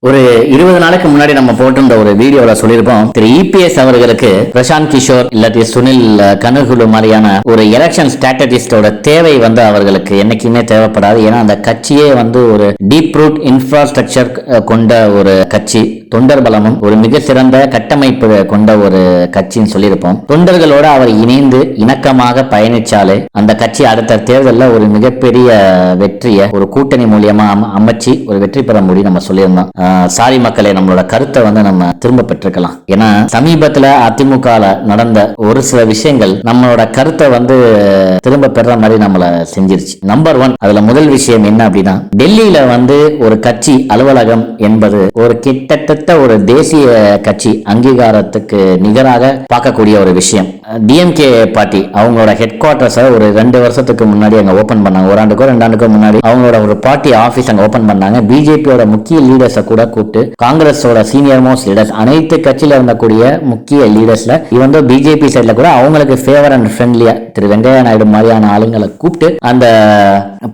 ஒரு 20 நாளைக்கு முன்னாடி நம்ம போட்டிருந்த ஒரு வீடியோல சொல்லியிருப்போம், திரு இபிஎஸ் அவர்களுக்கு பிரசாந்த் கிஷோர் இல்லாட்டி சுனில் கனுகுலு மாதிரியான ஒரு எலெக்ஷன் ஸ்ட்ராட்டஜிஸ்டோட தேவை அவர்களுக்கு என்னைக்குமே தேவைப்படாது. ஏன்னா அந்த கட்சியே ஒரு டீப் ரூட் இன்ஃப்ராஸ்ட்ரக்சர் கொண்ட ஒரு கட்சி, தொண்டர் பலமும் ஒரு மிக சிறந்த கட்டமைப்பு கொண்ட ஒரு கட்சின்னு சொல்லியிருப்போம். தொண்டர்களோட அவர் இணைந்து இணக்கமாக பயணிச்சாலே அந்த கட்சி அடுத்த தேர்தலில் ஒரு மிகப்பெரிய வெற்றியை ஒரு கூட்டணி மூலியமா அமைச்சு ஒரு வெற்றி பெற முடியும் நம்ம சொல்லியிருந்தோம். சாரி மக்களே, நம்மளோட கருத்தை நம்ம திரும்ப பெற்றுக்கலாம். ஏன்னா சமீபத்துல அதிமுக நடந்த ஒரு சில விஷயங்கள் நம்மளோட கருத்தை திரும்ப பெற மாதிரி நம்மள செஞ்சிருச்சு. நம்பர் 1, அதுல முதல் விஷயம் என்ன அப்படின்னா, டெல்லியில ஒரு கட்சி அலுவலகம் என்பது ஒரு கிட்டத்தட்ட ஒரு தேசிய கட்சி அங்கீகாரத்துக்கு நிகராக பார்க்கக்கூடிய ஒரு விஷயம். டிஎம்கே பார்ட்டி அவங்களோட ஹெட் குவார்டர்ஸ் ஒரு 2 வருஷத்துக்கு முன்னாடி அங்க ஓபன் பண்ணாங்க. 1 ஆண்டுக்கோ 2 ஆண்டுக்கோ முன்னாடி அவங்களோட ஒரு பார்ட்டி ஆபீஸ் அங்க ஓபன் பண்ணாங்க. பிஜேபியோட முக்கிய லீடர்ஸை கூட கூப்பிட்டு, காங்கிரஸோட சீனியர் மோஸ்ட் லீடர்ஸ், அனைத்து கட்சியில இருந்தக்கூடிய முக்கிய லீடர்ஸ்ல பிஜேபி சைட்ல கூட அவங்களுக்கு ஃபேவர் அண்ட் ஃப்ரெண்ட்லியா திரு வெங்கையா நாயுடு மாதிரியான ஆளுங்களை கூப்பிட்டு அந்த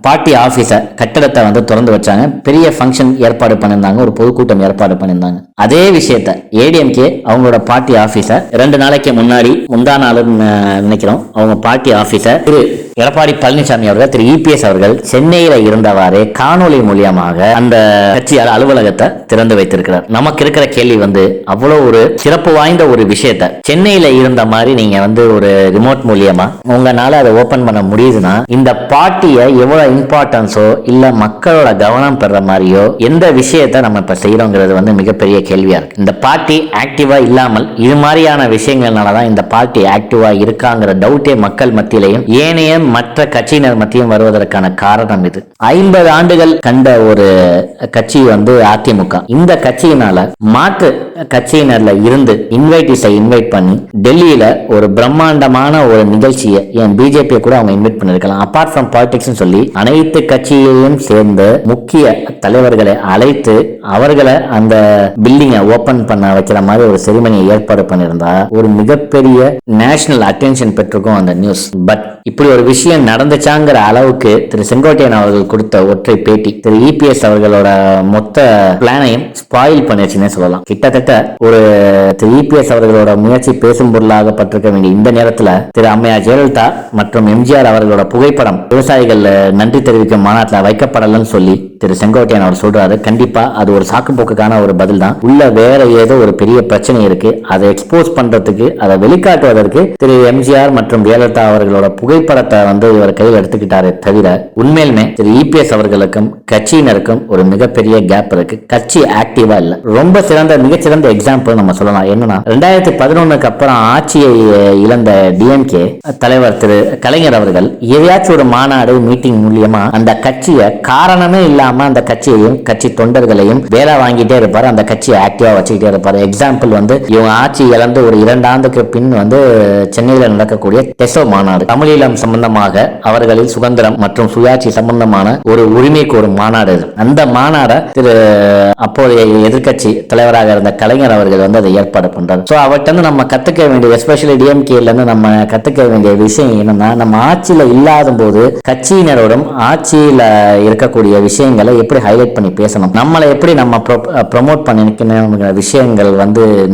பார்ட்டி ஆபீஸ கட்டடத்தை திறந்து வச்சாங்க. பெரிய ஃபங்க்ஷன் ஏற்பாடு பண்ணியிருந்தாங்க, ஒரு பொதுக்கூட்டம் ஏற்பாடு பண்ணியிருந்தாங்க. அதே விஷயத்த ஏடிஎம்கே அவங்களோட பார்ட்டி ஆபீஸ 2 நாளைக்கு முன்னாடி முந்தா நாளுன்னு நினைக்கிறோம், அவங்க பார்ட்டி ஆபீஸ திரு எடப்பாடி பழனிசாமி அவர்கள், திரு இபிஎஸ் அவர்கள் சென்னையில இருந்தவாறே காணொலி மூலியமாக அந்த கட்சி அலுவலகத்தை திறந்து வைத்திருக்கிறார். நமக்கு இருக்கிற கேள்வி அவ்வளவு ஒரு சிறப்பு வாய்ந்த ஒரு விஷயத்த சென்னையில இருந்த மாதிரி நீங்க ஒரு ரிமோட் மூலியமா உங்களால அதை ஓபன் பண்ண முடியுதுன்னா, இந்த பார்ட்டிய எவ்வளவு இம்பார்ட்டன்ஸோ இல்ல மக்களோட கவனம் பெற மாதிரியோ எந்த விஷயத்த நம்ம இப்ப செய்யறோங்கிறது மிகப்பெரிய கேள்வியா இருக்கு. இந்த பார்ட்டி ஆக்டிவா இல்லாமல் இது மாதிரியான விஷயங்கள்னாலதான் இந்த பார்ட்டி ஆக்டிவா இருக்காங்கிற டவுட்டே மக்கள் மத்தியிலையும் ஏனைய மற்ற கட்சியினர் மத்தியும் வருவதற்கான காரணம் இது. 50 ஆண்டுகள் கண்ட ஒரு கட்சி அதிமுக. இந்த கட்சியினால மாற்று கட்சியினர்ல இருந்து இன்வைட் பண்ணி டெல்லியில ஒரு பிரம்மாண்டமான ஒரு நிகழ்ச்சியை, ஏன் பிஜேபி கூட அவங்க இன்வைட் பண்ணிருக்கலாம், அபார்ட் ஃப்ரம் பாலிடிக்ஸ் சொல்லி அனைத்து கட்சியையும் சேர்ந்து முக்கிய தலைவர்களை அழைத்து அவர்களை அந்த பில்டிங்கை ஓபன் பண்ண வைக்கிற மாதிரி ஒரு செரிமனியை ஏற்பாடு பண்ணியிருந்தா ஒரு மிகப்பெரிய நேஷனல் அட்டென்ஷன் பெற்றிருக்கும் அந்த நியூஸ். பட் இப்படி ஒரு விஷயம் நடந்துச்சாங்கிற அளவுக்கு திரு செங்கோட்டையன் அவர்கள் கொடுத்த ஒற்றை பேட்டி திரு இபிஎஸ் அவர்களோட மொத்த பிளானையும் ஸ்பாயில் பண்ணிருச்சுன்னே சொல்லலாம். கிட்டத்தட்ட ஒரு திரு இபிஎஸ் அவர்களோட முயற்சி பேசும் பொருளாகப்பட்டிருக்க வேண்டிய இந்த நேரத்தில் திரு அம்மையார் ஜெயலலிதா மற்றும் எம்ஜிஆர் அவர்களோட புகைப்படம் விவசாயிகள் நன்றி தெரிவிக்கும் மாநாட்டில் வைக்கப்படலன்னு சொல்லி திரு செங்கோட்டையன் அவர் சொல்றாரு. கண்டிப்பா அது ஒரு சாக்கு போக்குக்கான ஒரு பதில் தான். உள்ள வேற ஏதோ ஒரு பெரிய பிரச்சனை இருக்கு, அதை எக்ஸ்போஸ் பண்றதுக்கு, அதை வெளிக்காட்டுவதற்கு திரு எம்ஜிஆர் மற்றும் ஜெயலலிதா அவர்களோட புகைப்படத்தை இவர் கையில் எடுத்துக்கிட்டாரே தவிர உண்மையிலுமே திரு இபிஎஸ் அவர்களுக்கும் கட்சியினருக்கும் ஒரு மிகப்பெரிய கேப் இருக்கு. கட்சி ஆக்டிவா இல்ல. ரொம்ப சிறந்த மிகச்சிறந்த எக்ஸாம்பிள் நம்ம சொல்லலாம். என்னன்னா 2011க்கு அப்புறம் ஆட்சியை இழந்த டிஎம்கே தலைவர் திரு கலைஞர் அவர்கள் எதையாச்சும் ஒரு மாநாடு மீட்டிங் மூலியமா அந்த கட்சியை காரணமே இல்லாம அந்த கட்சியையும் கட்சி தொண்டர்களையும் வேலை வாங்கிட்டே இருப்பாரு, அந்த கட்சியை ஆக்டிவா வச்சுக்கிட்டே இருப்பாரு. எக்ஸாம்பிள் இவங்க ஆட்சி இழந்து ஒரு 2 ஆண்டுக்கு பின் சென்னையில நடக்கக்கூடிய டெசோ மாநாடு, தமிழீழம் சம்பந்தமாக அவர்களில் சுதந்திரம் மற்றும் சுயாட்சி சம்பந்தமான ஒரு உரிமை கோரும் மாநாடு. அந்த மாநாட திரு அப்போதைய எதிர்கட்சி தலைவராக இருந்த கலைஞர் அவர்கள் அதை ஏற்பாடு பண்றாரு. சோ அவர்கிட்ட நம்ம கத்துக்க வேண்டிய, எஸ்பெஷலி டிஎம்கேல இருந்து நம்ம கத்துக்க வேண்டிய விஷயம் என்னன்னா, நம்ம ஆட்சியில இல்லாத போது கட்சியினரோடும் ஆட்சியில இருக்கக்கூடிய விஷயங்களை எப்படி ஹைலைட் பண்ணி பேசணும், நம்மளை எப்படி நம்ம ப்ரமோட் பண்ணிக்கணும் விஷயங்கள்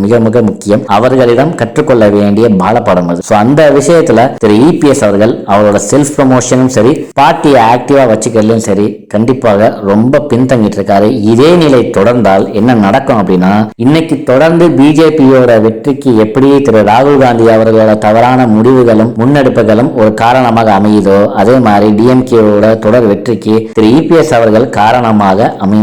மிக மிக முக்கியம். அவர்களிடம் கற்றுக்கொள்ள வேண்டிய பாலபாடம் அது. அந்த விஷயத்துல திரு இபிஎஸ் அவர்கள் அவரோட செல்ஃப் ப்ரமோஷனும் சரி, பார்ட்டியை ஆக்டிவா வச்சுக்கிறதும் சரி, கண்டிப்பாக ரொம்ப பின்தங்கிட்டு இருக்காரு. இதே நிலை தொடர்ந்தால் என்ன நடக்கும் அப்படின்னா, இன்னைக்கு தொடர்ந்து பிஜேபியோட வெற்றிக்கு எப்படி திரு ராகுல் காந்தி அவர்களோட தவறான முடிவுகளும் முன்னெடுப்புகளும் ஒரு காரணமாக அமையுதோ, அதே மாதிரி டிஎம்கேவோட தொடர் வெற்றிக்கு திரு இபிஎஸ் அவர்கள் காரணமாக அமையும்.